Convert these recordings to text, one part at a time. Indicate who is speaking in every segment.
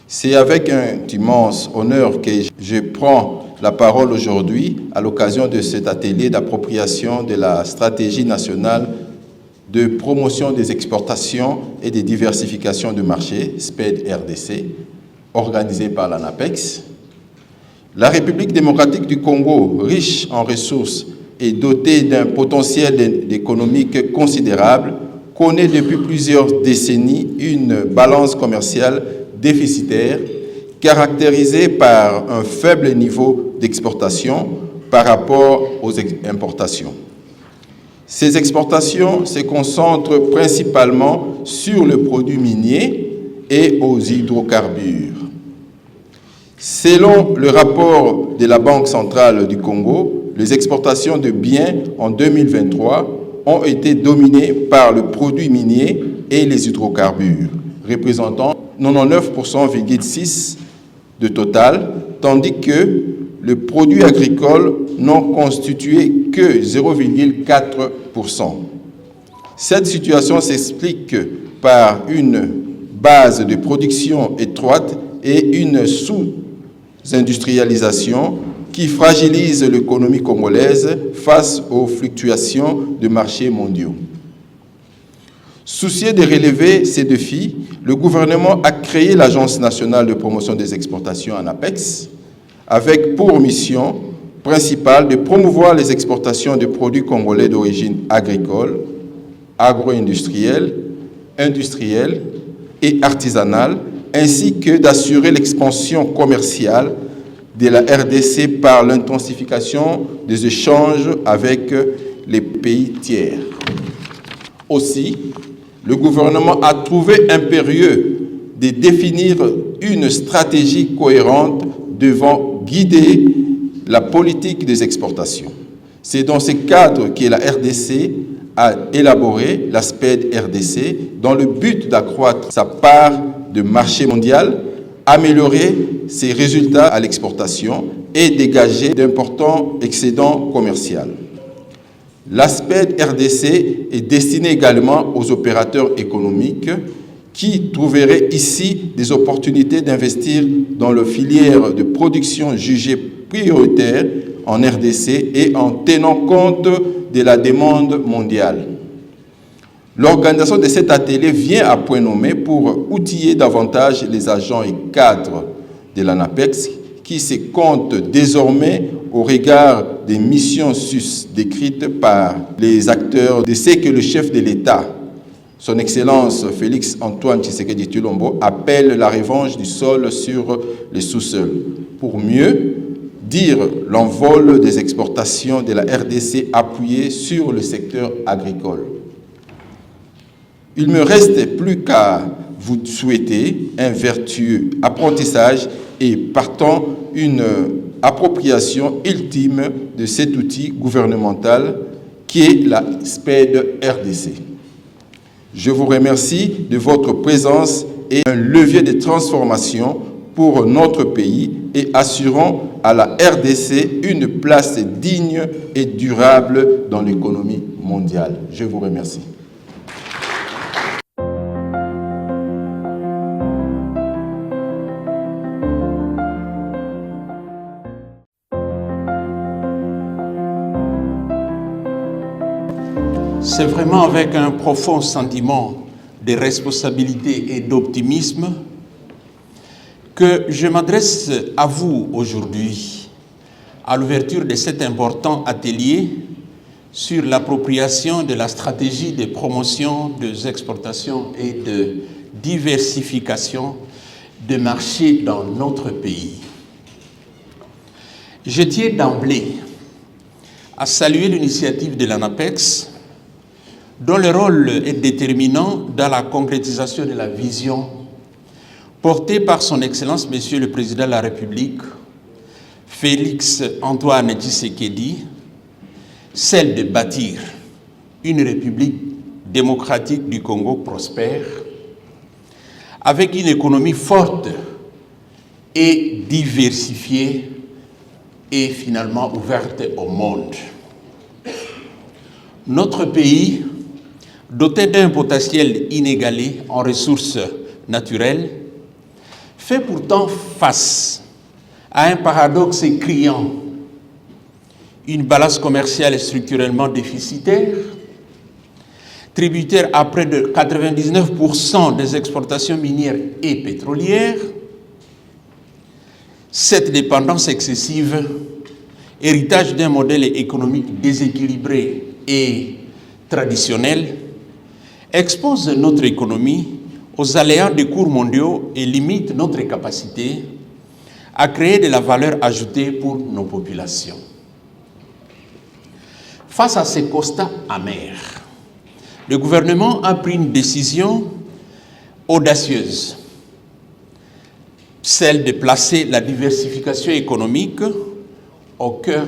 Speaker 1: C'est avec un immense honneur que je prends la parole aujourd'hui à l'occasion de cet atelier d'appropriation de la stratégie nationale de promotion des exportations et des diversifications de marché, SPED-RDC, organisé par l'ANAPEX. La République démocratique du Congo, riche en ressources et dotée d'un potentiel économique considérable, connaît depuis plusieurs décennies une balance commerciale déficitaire caractérisée par un faible niveau d'exportation par rapport aux importations. Ces exportations se concentrent principalement sur le produit minier et aux hydrocarbures. Selon le rapport de la Banque centrale du Congo, les exportations de biens en 2023 ont été dominées par le produit minier et les hydrocarbures, représentant 99,6% de total, tandis que le produit agricole n'en constituait que 0,4%. Cette situation s'explique par une base de production étroite et une sous-industrialisation qui fragilise l'économie congolaise face aux fluctuations de marchés mondiaux. Soucieux de relever ces défis, le gouvernement a créé l'Agence nationale de promotion des exportations ANAPEX, avec pour mission principale de promouvoir les exportations de produits congolais d'origine agricole, agro-industrielle, industrielle et artisanale, ainsi que d'assurer l'expansion commerciale de la RDC par l'intensification des échanges avec les pays tiers. Aussi, le gouvernement a trouvé impérieux de définir une stratégie cohérente devant guider la politique des exportations. C'est dans ce cadre que la RDC a élaboré la SPED-RDC dans le but d'accroître sa part de marché mondial, améliorer ses résultats à l'exportation et dégager d'importants excédents commerciaux. La SPED-RDC est destinée également aux opérateurs économiques qui trouveraient ici des opportunités d'investir dans les filières de production jugées prioritaires en RDC et en tenant compte de la demande mondiale. L'organisation de cet atelier vient à point nommé pour outiller davantage les agents et cadres de l'ANAPEX qui se comptent désormais au regard des missions décrites par les acteurs de ce que le chef de l'État, son Excellence Félix Antoine Tshisekedi Tshilombo, appelle la revanche du sol sur les sous-sols, pour mieux dire l'envol des exportations de la RDC appuyées sur le secteur agricole. Il ne me reste plus qu'à vous souhaiter un vertueux apprentissage et partant une appropriation ultime de cet outil gouvernemental qui est la SPED-RDC. Je vous remercie de votre présence et un levier de transformation pour notre pays et assurant à la RDC une place digne et durable dans l'économie mondiale. Je vous remercie.
Speaker 2: C'est vraiment avec un profond sentiment de responsabilité et d'optimisme que je m'adresse à vous aujourd'hui à l'ouverture de cet important atelier sur l'appropriation de la stratégie de promotion des exportations et de diversification des marchés dans notre pays. Je tiens d'emblée à saluer l'initiative de l'ANAPEX, dont le rôle est déterminant dans la concrétisation de la vision portée par son Excellence, Monsieur le Président de la République, Félix Antoine Tshisekedi, celle de bâtir une République démocratique du Congo prospère, avec une économie forte et diversifiée et finalement ouverte au monde. Notre pays, doté d'un potentiel inégalé en ressources naturelles, fait pourtant face à un paradoxe criant, une balance commerciale est structurellement déficitaire, tributaire à près de 99% des exportations minières et pétrolières. Cette dépendance excessive, héritage d'un modèle économique déséquilibré et traditionnel, expose notre économie aux aléas des cours mondiaux et limite notre capacité à créer de la valeur ajoutée pour nos populations. Face à ces constats amers, le gouvernement a pris une décision audacieuse, celle de placer la diversification économique au cœur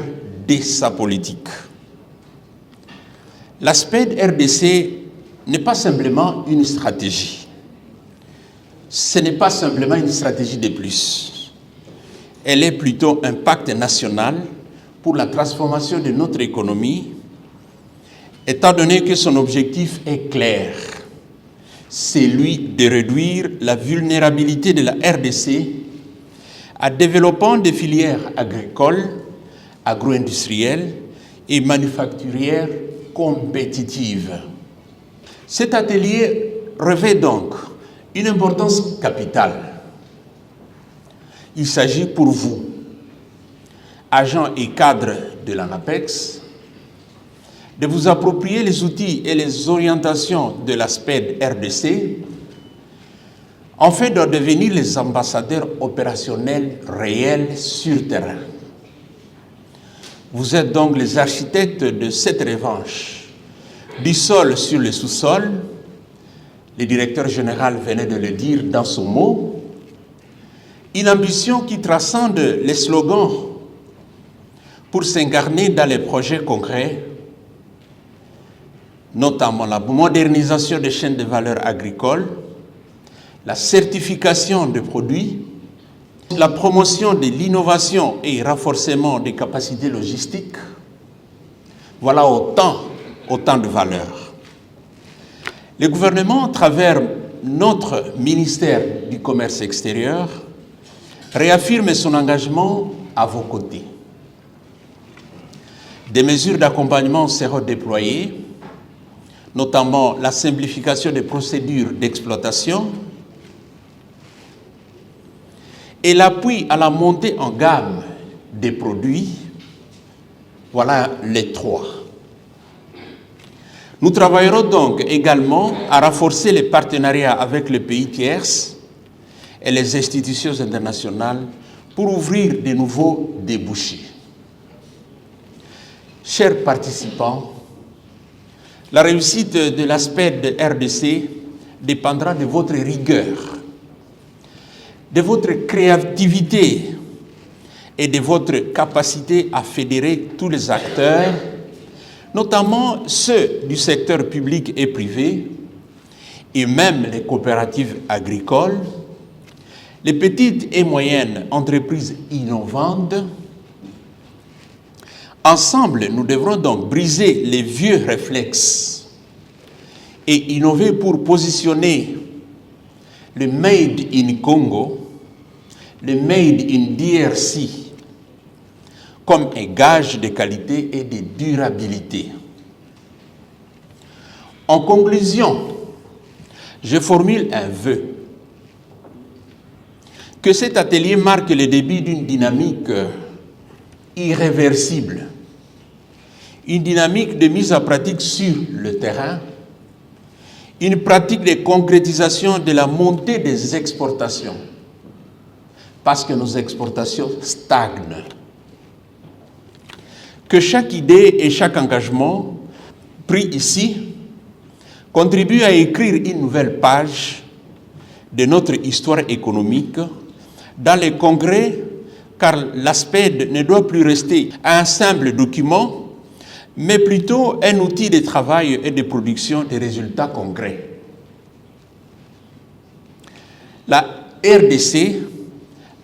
Speaker 2: de sa politique. L'aspect de RDC n'est pas simplement une stratégie. Ce n'est pas simplement une stratégie de plus. Elle est plutôt un pacte national pour la transformation de notre économie, étant donné que son objectif est clair. C'est celui de réduire la vulnérabilité de la RDC en développant des filières agricoles, agro-industrielles et manufacturières compétitives. Cet atelier revêt donc une importance capitale. Il s'agit pour vous, agents et cadres de l'ANAPEX, de vous approprier les outils et les orientations de l'aspect RDC, afin de devenir les ambassadeurs opérationnels réels sur terrain. Vous êtes donc les architectes de cette revanche, du sol sur le sous-sol. Le directeur général venait de le dire dans son mot. Une ambition qui transcende les slogans pour s'incarner dans les projets concrets, notamment la modernisation des chaînes de valeur agricoles, la certification de produits, la promotion de l'innovation et renforcement des capacités logistiques. Voilà autant de valeurs. Le gouvernement, à travers notre ministère du Commerce extérieur, réaffirme son engagement à vos côtés. Des mesures d'accompagnement seront déployées, notamment la simplification des procédures d'exploitation et l'appui à la montée en gamme des produits. Voilà les trois. Nous travaillerons donc également à renforcer les partenariats avec les pays tiers et les institutions internationales pour ouvrir de nouveaux débouchés. Chers participants, la réussite de l'aspect de RDC dépendra de votre rigueur, de votre créativité et de votre capacité à fédérer tous les acteurs, notamment ceux du secteur public et privé, et même les coopératives agricoles, les petites et moyennes entreprises innovantes. Ensemble, nous devrons donc briser les vieux réflexes et innover pour positionner le Made in Congo, le Made in DRC, comme un gage de qualité et de durabilité. En conclusion, je formule un vœu que cet atelier marque le début d'une dynamique irréversible, une dynamique de mise en pratique sur le terrain, une pratique de concrétisation de la montée des exportations, parce que nos exportations stagnent. Que chaque idée et chaque engagement pris ici contribue à écrire une nouvelle page de notre histoire économique dans les congrès, car l'ASPED ne doit plus rester un simple document, mais plutôt un outil de travail et de production de résultats concrets. La RDC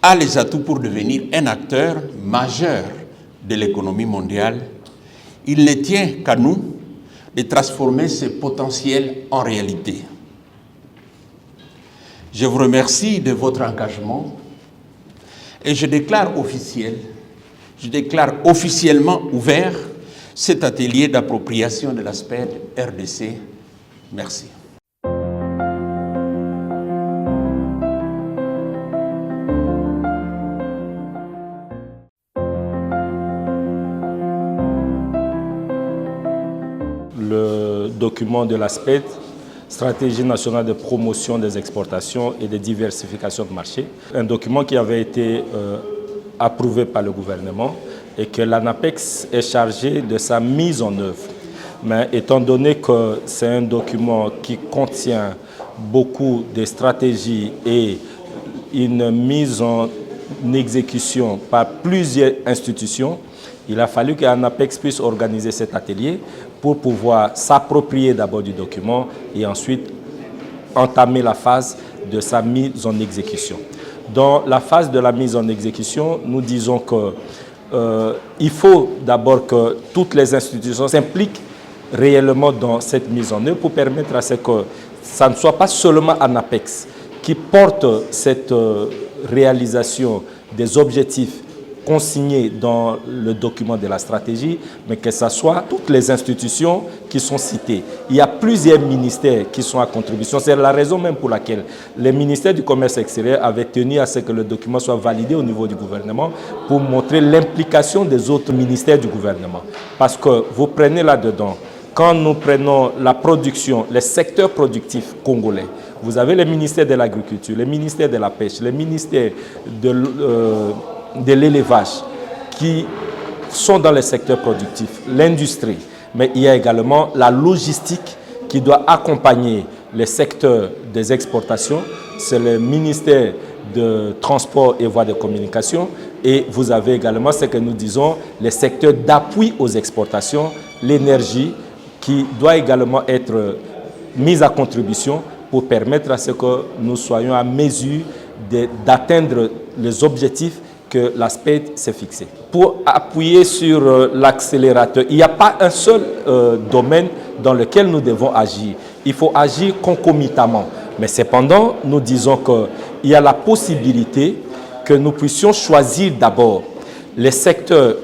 Speaker 2: a les atouts pour devenir un acteur majeur de l'économie mondiale. Il ne tient qu'à nous de transformer ce potentiel en réalité. Je vous remercie de votre engagement et je déclare officiellement ouvert cet atelier d'appropriation de l'aspect RDC. Merci.
Speaker 3: Le document de l'ASPED, Stratégie nationale de promotion des exportations et de diversification de marché, un document qui avait été approuvé par le gouvernement et que l'ANAPEX est chargé de sa mise en œuvre. Mais étant donné que c'est un document qui contient beaucoup de stratégies et une mise en exécution par plusieurs institutions, il a fallu que l'ANAPEX puisse organiser cet atelier pour pouvoir s'approprier d'abord du document et ensuite entamer la phase de sa mise en exécution. Dans la phase de la mise en exécution, nous disons qu'il faut d'abord que toutes les institutions s'impliquent réellement dans cette mise en œuvre pour permettre à ce que ça ne soit pas seulement ANAPEX qui porte cette réalisation des objectifs consignés dans le document de la stratégie, mais que ce soit toutes les institutions qui sont citées. Il y a plusieurs ministères qui sont à contribution. C'est la raison même pour laquelle les ministères du commerce extérieur avaient tenu à ce que le document soit validé au niveau du gouvernement pour montrer l'implication des autres ministères du gouvernement. Parce que vous prenez là-dedans, quand nous prenons la production, les secteurs productifs congolais, vous avez les ministères de l'agriculture, les ministères de la pêche, les ministères de l'élevage qui sont dans les secteurs productifs, l'industrie, mais il y a également la logistique qui doit accompagner les secteurs des exportations, c'est le ministère de Transport et Voies de Communication et vous avez également ce que nous disons, les secteurs d'appui aux exportations, l'énergie qui doit également être mise à contribution pour permettre à ce que nous soyons à mesure d'atteindre les objectifs que l'ASPED s'est fixé. Pour appuyer sur l'accélérateur, il n'y a pas un seul domaine dans lequel nous devons agir. Il faut agir concomitamment. Mais cependant, nous disons qu'il y a la possibilité que nous puissions choisir d'abord les secteurs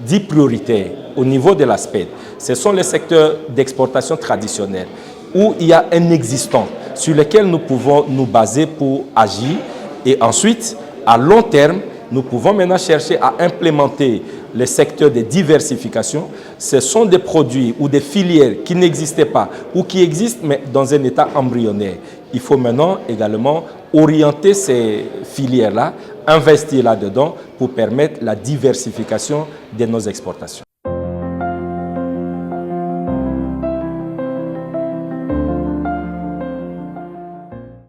Speaker 3: dits prioritaires au niveau de l'ASPED. Ce sont les secteurs d'exportation traditionnels où il y a un existant sur lequel nous pouvons nous baser pour agir. Et ensuite, à long terme, nous pouvons maintenant chercher à implémenter les secteurs de diversification. Ce sont des produits ou des filières qui n'existaient pas ou qui existent mais dans un état embryonnaire. Il faut maintenant également orienter ces filières-là, investir là-dedans pour permettre la diversification de nos exportations.